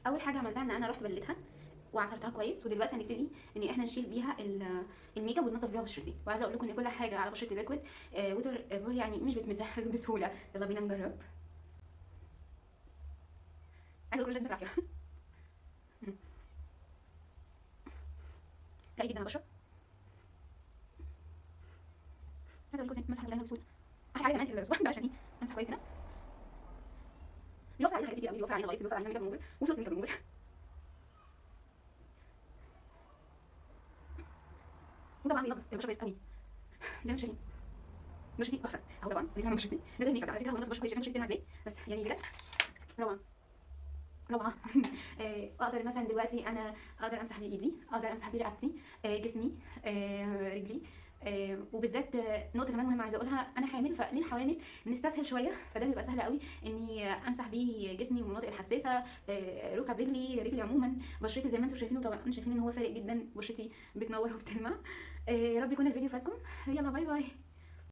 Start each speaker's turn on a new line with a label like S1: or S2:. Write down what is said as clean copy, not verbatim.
S1: اول حاجه عملتها ان انا رحت بلتها وعصرتها كويس، ودلوقتي هنبتدي ان احنا نشيل بيها الميك اب وننضف بيها بشرتي. وعايزه اقول لكم ان كل حاجه على بشرتي ليكويد ووتر يعني مش بتمسح بسهوله. يلا بينا نجرب. عايزه اقول لكم بالعافيه. تلاقي جدا على البشره. عايزه اقول لكم مسح بالله بسهوله. احلى حاجه كمان الصباح ده عشان ايه امسح كويس هنا. بيوفر علينا حاجات كتير قوي، بيوفر علينا لايتس، بيوفر علينا ميك اب ريموفر وفلوس ميك اب ريموفر. وطبعا بينضف البشره كويس قوي زي ما انتم شايفين. بشرتي تحفه اهو. طبعا دي كمان بشرتي ده الميك اب على فكره هو نضف بشرتي كويس. شايفين بشرتي ازاي؟ بس يعني بجد روعه روعه. اقدر مثلا دلوقتي انا اقدر امسح بايدي، اقدر امسح برقبتي، جسمي، رجلي. وبالذات نقطه كمان مهمه عايزه اقولها، انا حامل فللحوامل بنستسهل شويه، فده بيبقى سهل قوي اني امسح بيه جسمي والمناطق الحساسه، ركب رجلي عموما. بشرتي زي ما انتم شايفينه طبعا شايفين ان هو فارق جدا، بشرتي بتنور وبتلمع. يا رب يكون الفيديو فاتكم. يلا باي باي.